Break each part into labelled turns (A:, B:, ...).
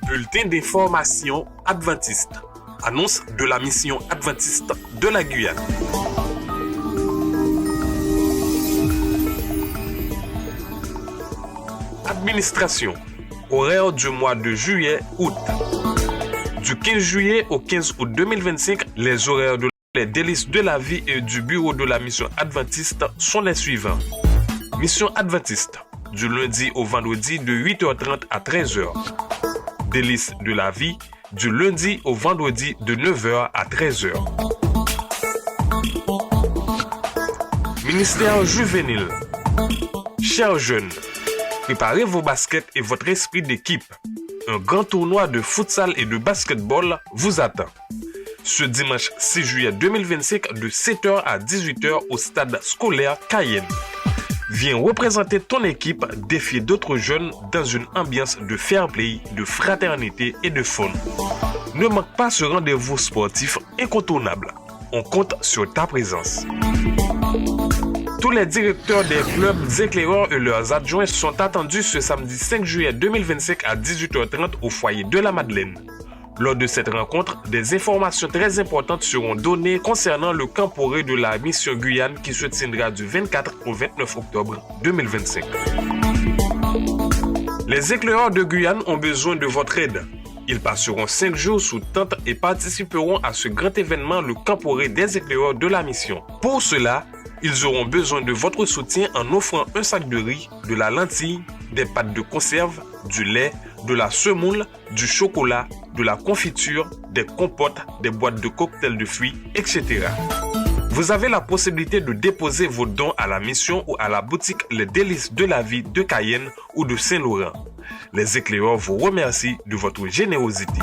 A: Bulletin d'information adventiste. Annonce de la mission adventiste de la Guyane. Administration. Horaire du mois de juillet-août. Du 15 juillet au 15 août 2025, les horaires de les délices de la vie et du bureau de la mission adventiste sont les suivants. Mission adventiste, du lundi au vendredi de 8h30 à 13h. Délices de la vie, du lundi au vendredi de 9h à 13h. Ministère juvénile. Chers jeunes, préparez vos baskets et votre esprit d'équipe. Un grand tournoi de futsal et de basketball vous attend. Ce dimanche 6 juillet 2025 de 7h à 18h au stade scolaire Cayenne. Viens représenter ton équipe, défier d'autres jeunes dans une ambiance de fair play, de fraternité et de fun. Ne manque pas ce rendez-vous sportif incontournable. On compte sur ta présence. Tous les directeurs des clubs éclaireurs et leurs adjoints sont attendus ce samedi 5 juillet 2025 à 18h30 au foyer de la Madeleine. Lors de cette rencontre, des informations très importantes seront données concernant le camporé de la mission Guyane qui se tiendra du 24 au 29 octobre 2025. Les éclaireurs de Guyane ont besoin de votre aide. Ils passeront 5 jours sous tente et participeront à ce grand événement, le camporé des éclaireurs de la mission. Pour cela, ils auront besoin de votre soutien en offrant un sac de riz, de la lentille, des pâtes de conserve, du lait, de la semoule, du chocolat, de la confiture, des compotes, des boîtes de cocktails de fruits, etc. Vous avez la possibilité de déposer vos dons à la mission ou à la boutique Les Délices de la Vie de Cayenne ou de Saint-Laurent. Les éclaireurs vous remercient de votre générosité.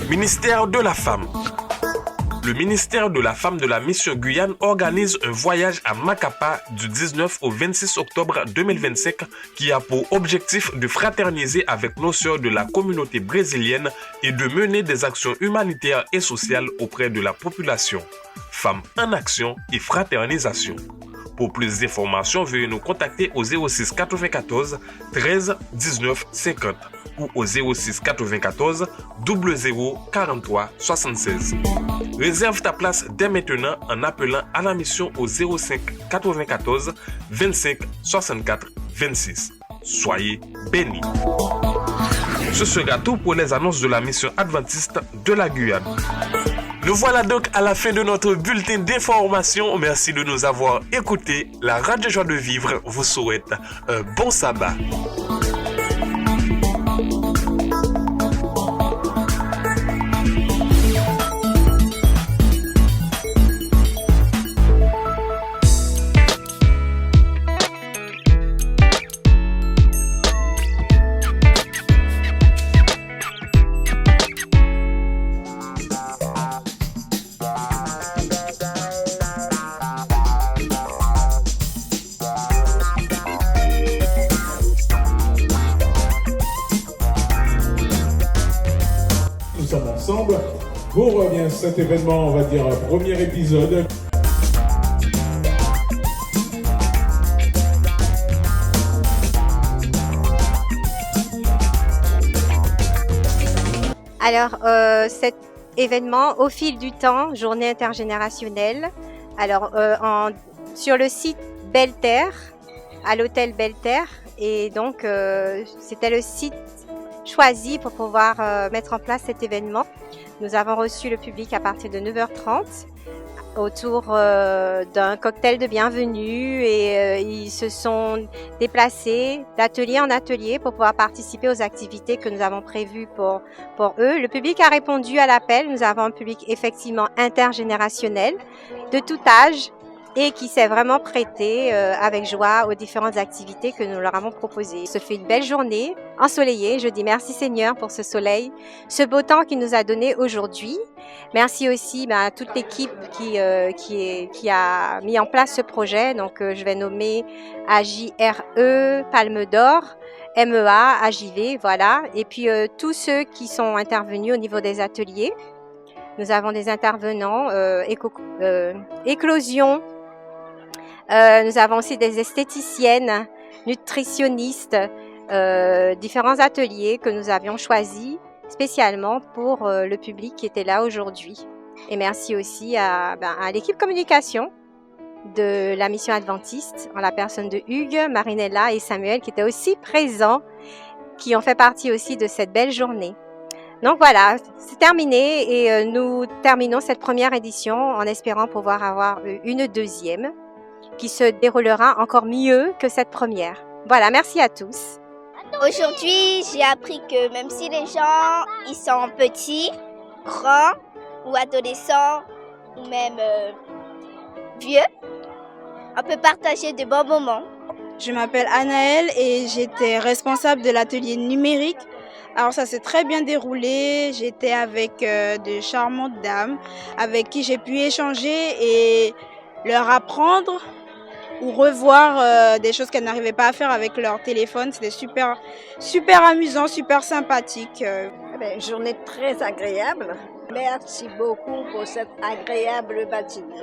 A: Ministère de la Femme. Le ministère de la Femme de la mission Guyane organise un voyage à Macapa du 19 au 26 octobre 2025 qui a pour objectif de fraterniser avec nos sœurs de la communauté brésilienne et de mener des actions humanitaires et sociales auprès de la population. Femmes en action et fraternisation. Pour plus d'informations, veuillez nous contacter au 06 94 13 19 50 ou au 06 94 00 43 76. Réserve ta place dès maintenant en appelant à la mission au 05 94 25 64 26. Soyez bénis. Ce sera tout pour les annonces de la mission adventiste de la Guyane. Nous voilà donc à la fin de notre bulletin d'information. Merci de nous avoir écoutés. La Radio Joie de Vivre vous souhaite un bon sabbat.
B: Ensemble pour bien cet événement, on va dire premier épisode.
C: Alors cet événement au fil du temps, journée intergénérationnelle. Alors sur le site Belle-Terre, à l'hôtel Belle-Terre, et donc c'était le site choisi pour pouvoir mettre en place cet événement. Nous avons reçu le public à partir de 9h30 autour d'un cocktail de bienvenue et ils se sont déplacés d'atelier en atelier pour pouvoir participer aux activités que nous avons prévues pour eux. Le public a répondu à l'appel. Nous avons un public effectivement intergénérationnel de tout âge et qui s'est vraiment prêté avec joie aux différentes activités que nous leur avons proposées. Ce fait une belle journée ensoleillée. Je dis merci Seigneur pour ce soleil, ce beau temps qu'il nous a donné aujourd'hui. Merci aussi à toute l'équipe qui a mis en place ce projet. Donc je vais nommer AJRE, Palme d'Or, MEA, AJV, voilà. Et puis tous ceux qui sont intervenus au niveau des ateliers. Nous avons des intervenants, Éclosion, Nous avons aussi des esthéticiennes, nutritionnistes, différents ateliers que nous avions choisis spécialement pour le public qui était là aujourd'hui. Et merci aussi à l'équipe communication de la mission adventiste, en la personne de Hugues, Marinella et Samuel qui étaient aussi présents, qui ont fait partie aussi de cette belle journée. Donc voilà, c'est terminé et nous terminons cette première édition en espérant pouvoir avoir une deuxième qui se déroulera encore mieux que cette première. Voilà, merci à tous.
D: Aujourd'hui, j'ai appris que même si les gens ils sont petits, grands ou adolescents ou même vieux, on peut partager de bons moments.
E: Je m'appelle Anaëlle et j'étais responsable de l'atelier numérique. Alors ça s'est très bien déroulé, j'étais avec de charmantes dames avec qui j'ai pu échanger et leur apprendre ou revoir des choses qu'elles n'arrivaient pas à faire avec leur téléphone. C'était super amusant, super sympathique.
F: Journée très agréable. Merci beaucoup pour cette agréable matinée.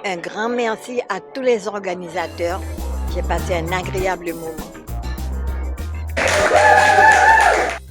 G: Un grand merci à tous les organisateurs. J'ai passé un agréable moment.